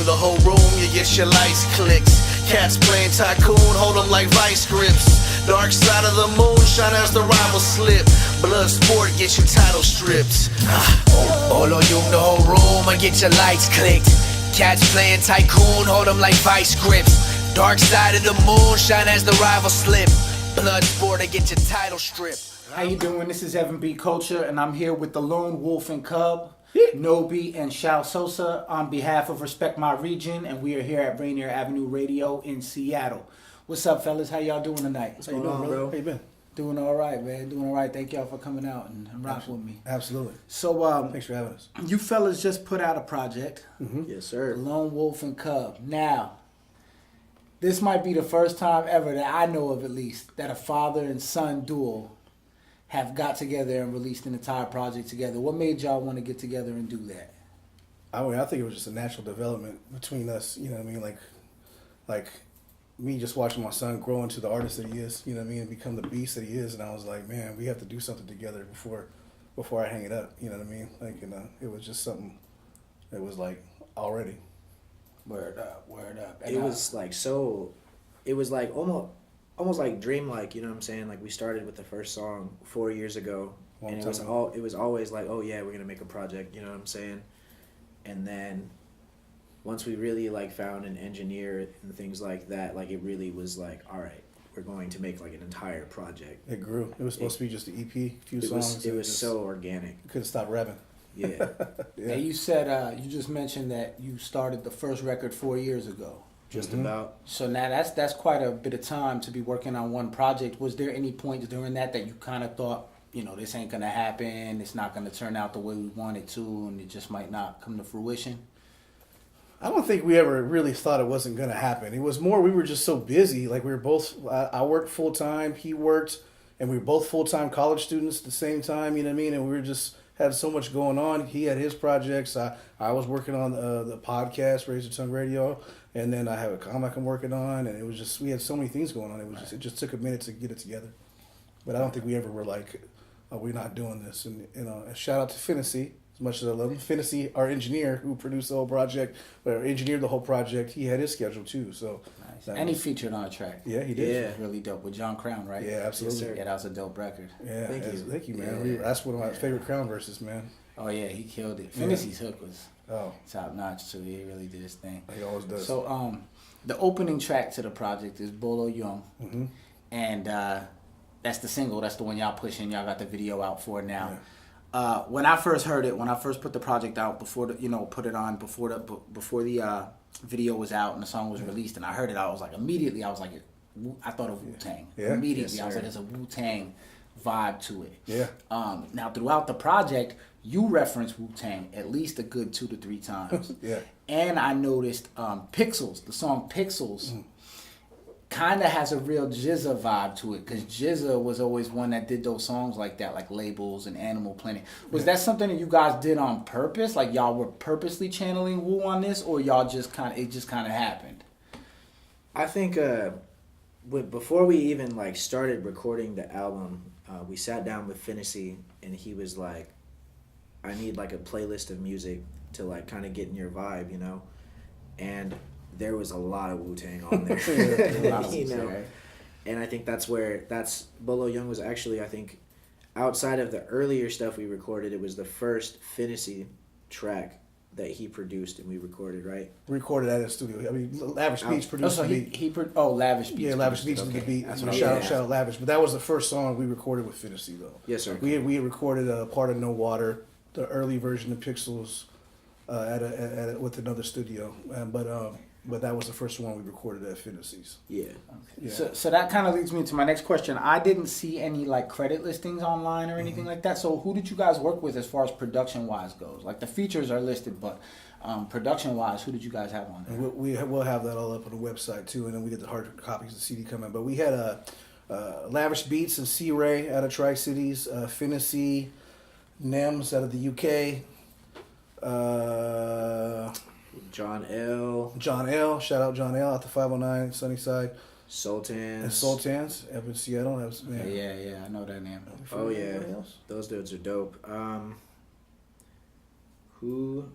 the whole room, you get your lights clicked. Cats playing tycoon, hold them like vice grips. Dark side of the moon, shine as the rival slip. Blood sport, get your title stripped. Bolo Yeung, the whole room, and get your lights clicked. Cats playing tycoon, hold them like vice grips. Dark side of the moon, shine as the rival slip. Blood sport, and get your title stripped. How you doing? This is Evan B. Culture, and I'm here with the Lone Wolf Kub, Nobi, and Shao Sosa on behalf of Respect My Region, and we are here at Rainier Avenue Radio in Seattle. What's up, fellas? How y'all doing tonight? What's going on, bro? How you been? Doing all right, man. Doing all right. Thank y'all for coming out and rocking with me. Absolutely. So, thanks for having us. You fellas just put out a project, Yes, sir. Lone Wolf Kub. Now, this might be the first time ever that I know of, at least, that a father and son duo have got together and released an entire project together. What made y'all want to get together and do that? I mean, I think it was just a natural development between us. You know what I mean? Like me just watching my son grow into the artist that he is. You know what I mean? And become the beast that he is. And I was like, man, we have to do something together before I hang it up. You know what I mean? Like, it was just something that was like already. Word up, word up. It was like it was like almost like dreamlike, you know what I'm saying? Like we started with the first song 4 years ago, and it was always like, oh yeah, we're gonna make a project, you know what I'm saying? And then once we really like found an engineer and things like that, like it really was like, all right, we're going to make like an entire project. It grew. It was supposed to be just an EP, a few songs. It was so organic. Couldn't stop rapping. Yeah. Yeah. And you said you just mentioned that you started the first record 4 years ago. Just about. So now that's quite a bit of time to be working on one project. Was there any point during that you kind of thought, this ain't gonna happen, it's not gonna turn out the way we want it to, and it just might not come to fruition? I don't think we ever really thought it wasn't going to happen. It was more we were just so busy. Like we were both, I worked full time, he worked, and we were both full time college students at the same time. You know what I mean? And we were just had so much going on. He had his projects. I was working on the podcast, Raise Your Tongue Radio, and then I have a comic I'm working on. And it was just we had so many things going on. It just took a minute to get it together. But I don't think we ever were like, oh, we're not doing this. And a shout out to Finnessy. As much as I love him, Finnessy, our engineer who produced the whole project, or engineered the whole project, he had his schedule too. So, nice. And he featured on a track. Yeah, he did. Yeah, really dope with John Crown, right? Yeah, absolutely. Yes, yeah, that was a dope record. Yeah, thank you, man. Yeah. That's one of my favorite Crown verses, man. Oh yeah, he killed it. Finnessy's hook was top notch too. He really did his thing. He always does. So, the opening track to the project is Bolo Yeung, and that's the single. That's the one y'all pushing. Y'all got the video out for it now. Yeah. When I first heard it, when I first put the project out before put it on before the video was out and the song was released, and I heard it, I was like, I thought of Wu-Tang. Yeah. Immediately, I was like, there's a Wu-Tang vibe to it. Yeah. Now throughout the project, you reference Wu-Tang at least a good 2 to 3 times. Yeah. And I noticed Pixels, the song Pixels. Kind of has a real GZA vibe to it, because GZA was always one that did those songs like that, like Labels and Animal Planet. Was that something that you guys did on purpose? Like y'all were purposely channeling Wu on this, or y'all just kind of happened? I think before we even like started recording the album, we sat down with Finnessy, and he was like, I need like a playlist of music to like kind of get in your vibe, and there was a lot of Wu-Tang on there. A lot of Wu-Tang, right? And I think that's Bolo Yeung was actually, I think, outside of the earlier stuff we recorded, it was the first Finnessy track that he produced and we recorded, right? We recorded at a studio. I mean, Lavish Beats produced the beat. Lavish Beats. Yeah, Lavish Beats did the beat. That's Shout out Lavish. But that was the first song we recorded with Finnessy, though. Yes, sir. We had recorded a part of No Water, the early version of Pixels, with another studio. But that was the first one we recorded at Finnessy's. Yeah. Yeah. So that kind of leads me to my next question. I didn't see any like credit listings online or anything like that. So who did you guys work with as far as production wise goes? Like the features are listed, but production wise, who did you guys have on there? And we'll have that all up on the website too, and then we get the hard copies of the CD coming. But we had Lavish Beats and C Ray out of Tri Cities, Finnessy, Nems out of the UK. John L. Shout out John L. out the 509 Sunnyside. Sultans. Up in Seattle. That was, Yeah, I know that name. Oh yeah, those dudes are dope. Who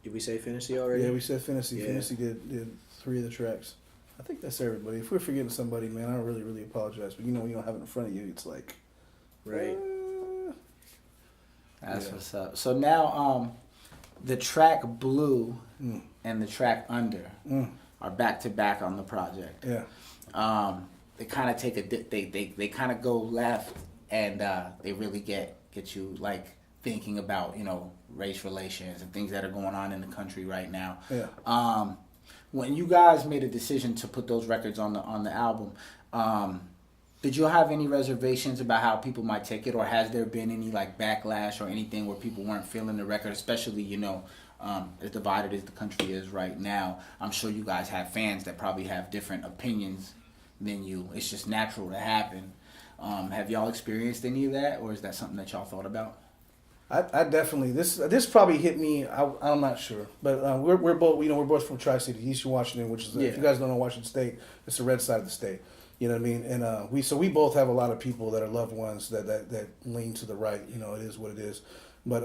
Did we say Fantasy already? Yeah, we said Fantasy. Yeah. Fantasy did 3 of the tracks. I think that's everybody. If we're forgetting somebody, man, I really, really apologize. But you know, when you don't have it in front of you, it's like, Right. That's Yeah. what's up. So now, the track Blue and the track Under are back to back on the project. yeah, They kind of take they kind of go left, and they really get you like thinking about, you know, race relations and things that are going on in the country right now. yeah. When you guys made a decision to put those records on the album, did you have any reservations about how people might take it, or has there been any like backlash or anything where people weren't feeling the record, especially, you know, as divided as the country is right now? I'm sure you guys have fans that probably have different opinions than you. It's just natural to happen. Have y'all experienced any of that, or is that something that y'all thought about? I definitely this probably hit me. I'm not sure, but we're both, you know, we're both from Tri-City, Eastern Washington, which is if you guys don't know Washington State, it's the red side of the state. You know what I mean? And we both have a lot of people that are loved ones that lean to the right. You know, it is what it is. But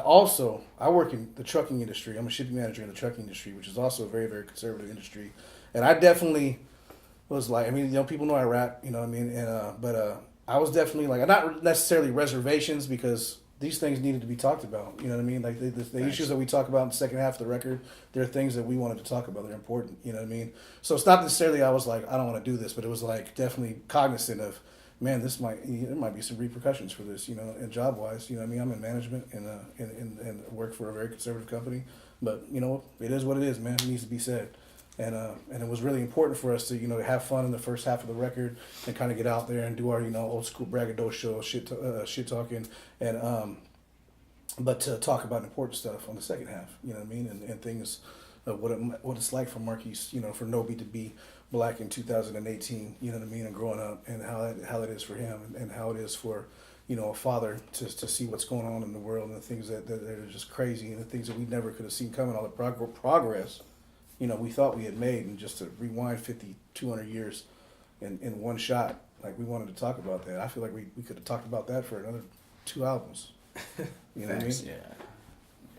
also I work in the trucking industry. I'm a shipping manager in the trucking industry, which is also a very, very conservative industry. And I definitely was like, I mean, you know, people know I rap. You know what I mean? And but I was definitely like, not necessarily reservations, because these things needed to be talked about. You know what I mean? Like the issues that we talk about in the second half of the record, there are things that we wanted to talk about. They're important. You know what I mean? So it's not necessarily I was like, I don't want to do this, but it was like definitely cognizant of, man, there might be some repercussions for this, you know, and job wise. You know what I mean? I'm in management and work for a very conservative company, but you know, it is what it is, man. It needs to be said. And it was really important for us to, you know, to have fun in the first half of the record and kind of get out there and do our, you know, old school braggadocio shit talking, and but to talk about important stuff on the second half, you know what I mean, and things what it's like for Marquise, you know, for Nobi to be black in 2018, you know what I mean, and growing up, and how it is for him, and how it is for, you know, a father to see what's going on in the world, and the things that are just crazy, and the things that we never could have seen coming, all the progress, you know, we thought we had made, and just to rewind 50, 200 years in one shot, like we wanted to talk about that. I feel like we could have talked about that for another 2 albums. You know what I mean? Yeah.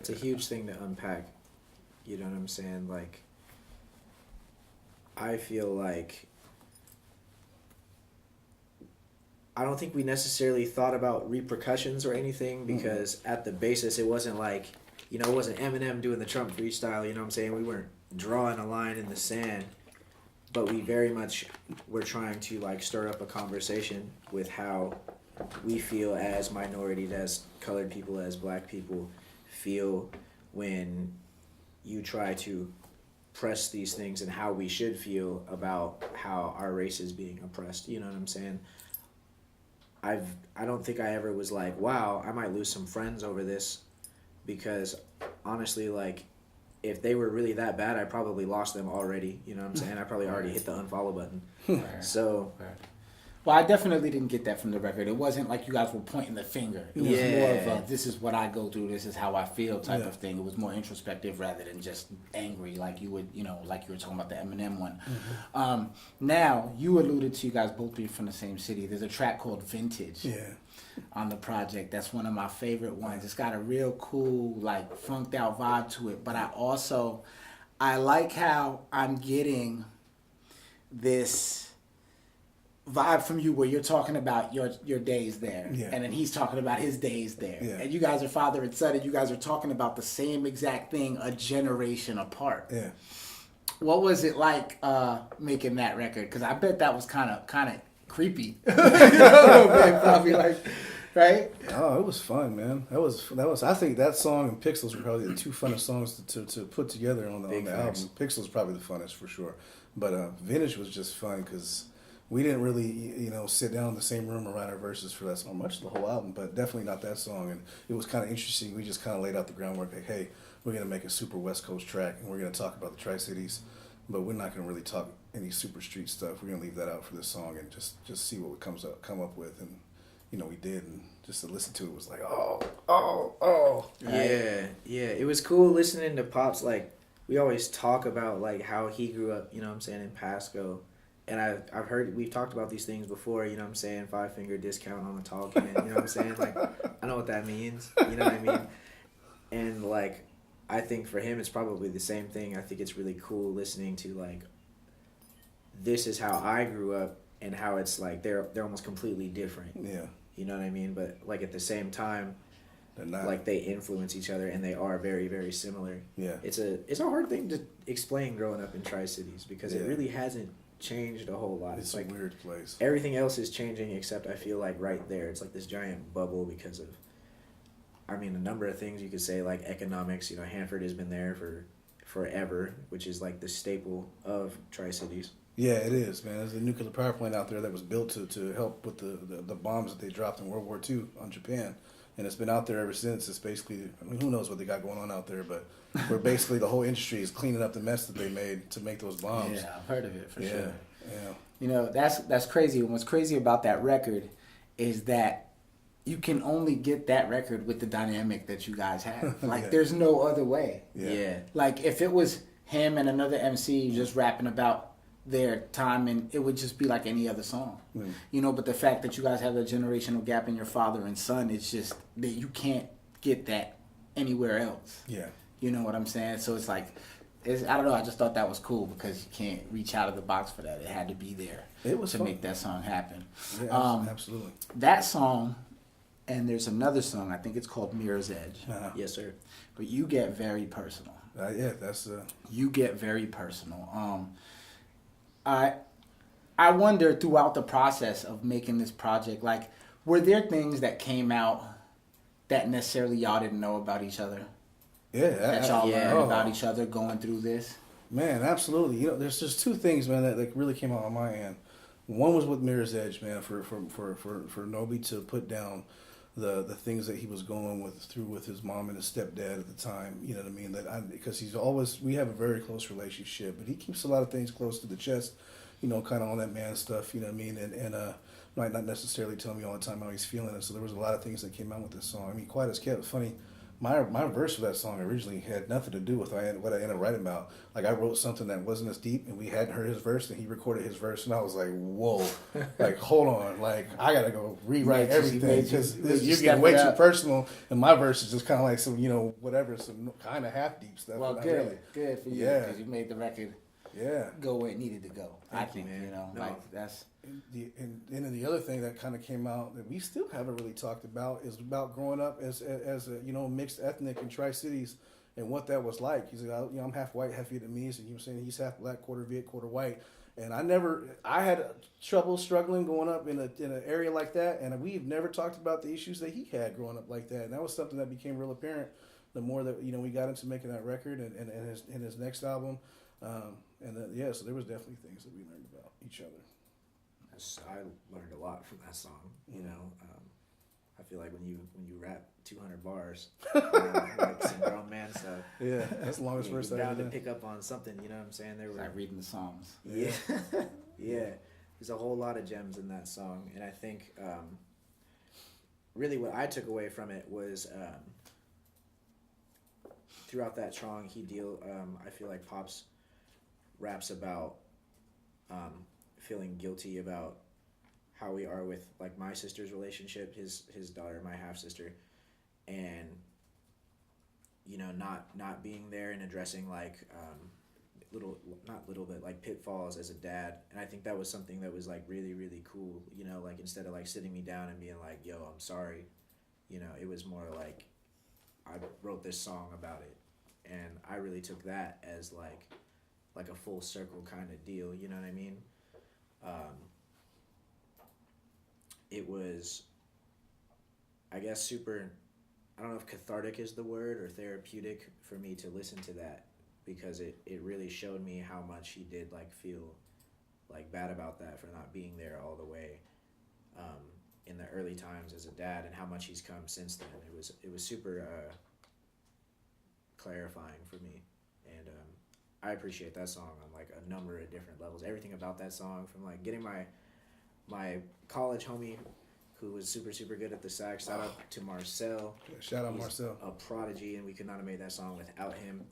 It's a huge thing to unpack. You know what I'm saying? Like, I feel like I don't think we necessarily thought about repercussions or anything, because at the basis it wasn't like, you know, it wasn't Eminem doing the Trump freestyle, you know what I'm saying? We weren't drawing a line in the sand, but we very much were trying to like stir up a conversation with how we feel as minorities, as colored people, as black people feel when you try to press these things, and how we should feel about how our race is being oppressed. You know what I'm saying? I don't think I ever was like, wow, I might lose some friends over this, because honestly, like, if they were really that bad, I probably lost them already. You know what I'm saying? I probably already hit the unfollow button. So, well, I definitely didn't get that from the record. It wasn't like you guys were pointing the finger. It was more of a, this is what I go through, this is how I feel type of thing. It was more introspective rather than just angry, like you would, you know, like you were talking about the Eminem one. Now, you alluded to you guys both being from the same city. There's a track called Vintage on the project. That's one of my favorite ones. It's got a real cool, like, funked out vibe to it. But I like how I'm getting this vibe from you where you're talking about your days there, and then he's talking about his days there, and you guys are father and son, and you guys are talking about the same exact thing a generation apart. What was it like making that record? Because I bet that was kind of creepy. A little bit, probably, like, right? Oh, it was fun, man. That was. I think that song and Pixels were probably the 2 funnest songs to put together on the album. Pixels was probably the funnest for sure, but Vintage was just fun because we didn't really, you know, sit down in the same room and write our verses for that song, much of the whole album, but definitely not that song. And it was kind of interesting. We just kind of laid out the groundwork, like, hey, we're going to make a super West Coast track, and we're going to talk about the Tri-Cities, but we're not going to really talk any super street stuff. We're going to leave that out for this song and just see what we come up with. And, you know, we did, and just to listen to it was like, oh. Yeah. It was cool listening to Pops. Like, we always talk about, like, how he grew up, you know what I'm saying, in Pasco. And I've heard, we've talked about these things before, you know what I'm saying, 5-finger discount on a tall can, you know what I'm saying? Like, I know what that means, you know what I mean? And, like, I think for him it's probably the same thing. I think it's really cool listening to like, this is how I grew up and how it's like they're almost completely different. Yeah. You know what I mean? But like at the same time, they're not. Like they influence each other and they are very, very similar. Yeah. It's a hard thing to explain growing up in Tri-Cities because it really hasn't changed a whole lot. It's like a weird place. Everything else is changing except I feel like right there it's like this giant bubble because of, I mean, a number of things you could say, like economics. You know, Hanford has been there for forever, which is like the staple of Tri-Cities. Yeah, it is, man. There's a nuclear power plant out there that was built to help with the bombs that they dropped in World War II on Japan. And it's been out there ever since. It's basically, I mean, who knows what they got going on out there, but where basically the whole industry is cleaning up the mess that they made to make those bombs. Yeah, I've heard of it for sure. Yeah. You know, that's crazy. And what's crazy about that record is that you can only get that record with the dynamic that you guys have. Like, there's no other way. Yeah. Like, if it was him and another MC just rapping about their time, and it would just be like any other song. You know, but the fact that you guys have a generational gap in your father and son, it's just that you can't get that anywhere else. Yeah. You know what I'm saying? So it's like, I don't know, I just thought that was cool because you can't reach out of the box for that. It had to be there to fun. make that song happen. Yeah, absolutely. That song, and there's another song, I think it's called Mirror's Edge. Yes, sir. But you get very personal. Yeah, that's... You get very personal. I wonder throughout the process of making this project, like, were there things that came out that necessarily y'all didn't know about each other? Yeah. That y'all learned about each other going through this? Man, absolutely. You know, there's just two things, man, that like really came out on my end. One was with Mirror's Edge, man, for Nobi to put down the things that he was going through with his mom and his stepdad at the time. You know what I mean? Because we have a very close relationship, but he keeps a lot of things close to the chest. You know, kind of on that man stuff. You know what I mean? And might not necessarily tell me all the time how he's feeling. And so there was a lot of things that came out with this song. I mean, Quiet as Kept. It's funny. My verse for that song originally had nothing to do with what I ended up writing about. Like, I wrote something that wasn't as deep, and we hadn't heard his verse, and he recorded his verse, and I was like, whoa, like, hold on, like, I gotta go rewrite everything, because you're getting way too personal, and my verse is just kind of like some, you know, whatever, some kind of half deep stuff. Well, good for you, because you made the record go where it needed to go. I think, you know, like, that's... And then the other thing that kind of came out that we still haven't really talked about is about growing up as a, you know, mixed ethnic in Tri-Cities and what that was like. He's like, you know, I'm half white, half Vietnamese, and you were saying he's half black, quarter Viet, quarter white. And I had trouble struggling growing up in an area like that, and we've never talked about the issues that he had growing up like that. And that was something that became real apparent the more that, you know, we got into making that record and his next album. So there was definitely things that we learned about each other. I learned a lot from that song. You know, I feel like when you rap 200 bars, like some grown man stuff. Yeah, that's the longest verse I ever bound to did. pick up on something. You know what I'm saying? They were like reading the Psalms. Yeah, yeah. There's a whole lot of gems in that song, and I think really what I took away from it was throughout that song I feel like Pops raps about feeling guilty about how we are with like my sister's relationship, his daughter, my half sister, and you know, not being there and addressing like like pitfalls as a dad. And I think that was something that was like really, really cool, you know, like instead of like sitting me down and being like, yo, I'm sorry, you know, it was more like I wrote this song about it, and I really took that as like a full circle kind of deal, you know what I mean? It was, I guess, super, I don't know if cathartic is the word or therapeutic for me to listen to that, because it really showed me how much he did like feel like bad about that for not being there all the way in the early times as a dad, and how much he's come since then. It was super clarifying for me, and I appreciate that song on like a number of different levels. Everything about that song, from like getting my college homie who was super, super good at the sax. Shout out to Marcel. Yeah, shout out Marcel. A prodigy, and we could not have made that song without him.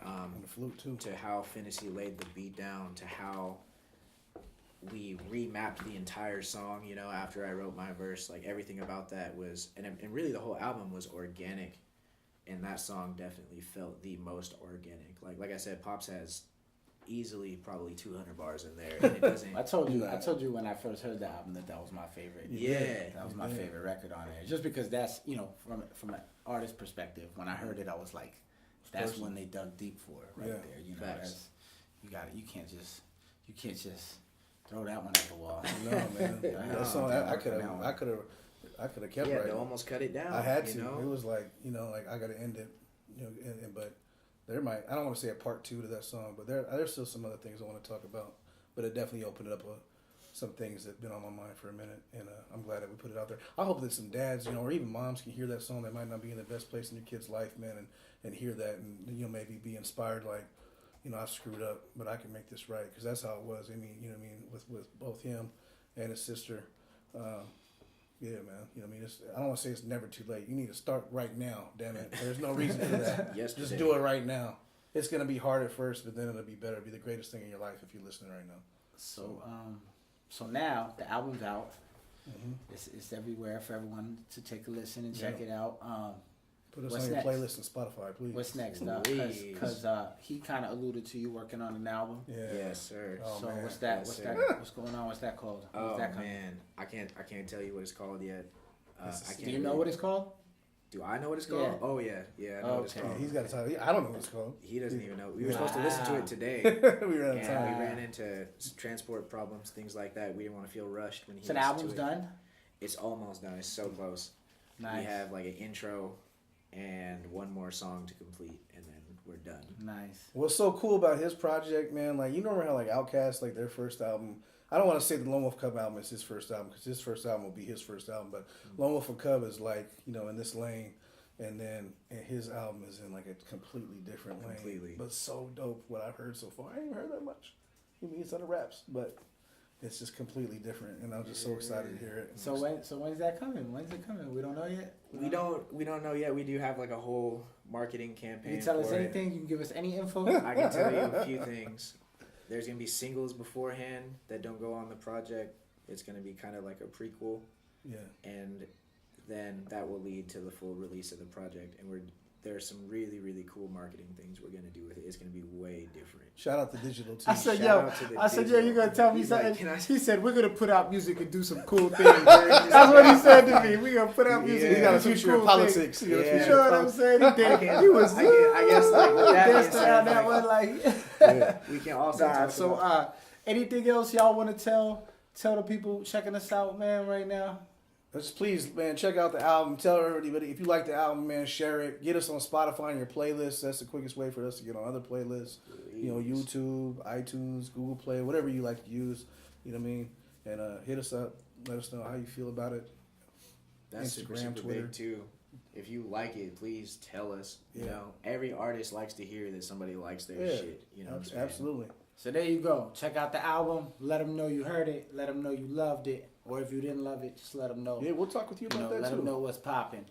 And the flute too. To how Finnessy laid the beat down, to how we remapped the entire song, you know, after I wrote my verse. Like everything about that was, and really the whole album was organic. and that song definitely felt the most organic. Like I said, Pops has easily probably 200 bars in there, and it doesn't. I told you when I first heard the album that was my favorite. Yeah, that was my favorite record on there. Just because that's from an artist perspective, when I heard it, I was like, that's when they dug deep for it right there. That's, you can't just throw that one at the wall. No, man. That song, I could have kept they almost cut it down. I had to. It was like I got to end it. But there might. I don't want to say a part 2 to that song, but there's still some other things I want to talk about. But it definitely opened up some things that've been on my mind for a minute, and I'm glad that we put it out there. I hope that some dads, or even moms can hear that song that might not be in the best place in your kid's life, man, and hear that, and maybe be inspired, like, I screwed up, but I can make this right, because that's how it was. I mean, with both him and his sister. Yeah, man. I don't want to say it's never too late. You need to start right now. Damn it. There's no reason for that. Just do it right now. It's gonna be hard at first, but then it'll be better. It'll be the greatest thing in your life if you're listening right now. So now the album's out. Mm-hmm. It's everywhere for everyone to take a listen and check it out. Put us on your playlist on Spotify, please. What's next? Because he kind of alluded to you working on an album. Yeah. Yes, sir. Oh, so man. what's that? Yes, what's sir. that? What's going on? What's that called? Oh man, I can't tell you what it's called yet. Do you know what it's called? Do I know what it's called? Yeah. Oh yeah, I know what it's called. He's got to tell you. I don't know what it's called. He doesn't even know. We were supposed to listen to it today. We ran out of time. We ran into transport problems, things like that. We didn't want to feel rushed when he. So the album's done? It's almost done. It's so close. Nice. We have like an intro and one more song to complete, and then we're done. Nice. What's so cool about his project, man? Like, you remember how like Outkast, like their first album. I don't want to say the Lone Wolf Kub album is his first album, because his first album will be his first album. But Lone Wolf Kub is like, in this lane, and then his album is in like a completely different lane. But so dope what I've heard so far. I ain't even heard that much. It's on the raps, but it's just completely different, and I'm just so excited to hear it. So when's that coming? When's it coming? We don't know yet. We don't know yet. We do have like a whole marketing campaign. You can tell us anything. You can give us any info. I can tell you a few things. There's gonna be singles beforehand that don't go on the project. It's gonna be kind of like a prequel. Yeah. And then that will lead to the full release of the project. And there's some really, really cool marketing things we're gonna do with it. It's gonna be way different. Shout out to digital too. I said, you're gonna tell me something. He said, we're gonna put out music and do some cool things. That's what he said to me. We're gonna put out music. He got a future in politics. You know what I'm saying? He was. I guess like with that being danced said, around that one like. we can also talk about. Anything else y'all want to tell the people checking us out, man, right now? Just please, man, check out the album. Tell everybody if you like the album, man, share it. Get us on Spotify and your playlist. That's the quickest way for us to get on other playlists. YouTube, iTunes, Google Play, whatever you like to use. You know what I mean? And hit us up. Let us know how you feel about it. That's Instagram, super Twitter. big too. If you like it, please tell us. Yeah. You know, every artist likes to hear that somebody likes their shit. You know what I'm saying? Absolutely. So there you go. Check out the album. Let them know you heard it. Let them know you loved it. Or if you didn't love it, just let them know. Yeah, we'll talk with you about that too. Let them know what's popping.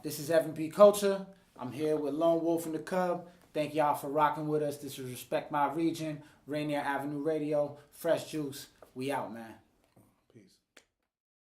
This is Evan P. Culture. I'm here with Lone Wolf and the Kub. Thank y'all for rocking with us. This is Respect My Region, Rainier Avenue Radio, Fresh Juice. We out, man.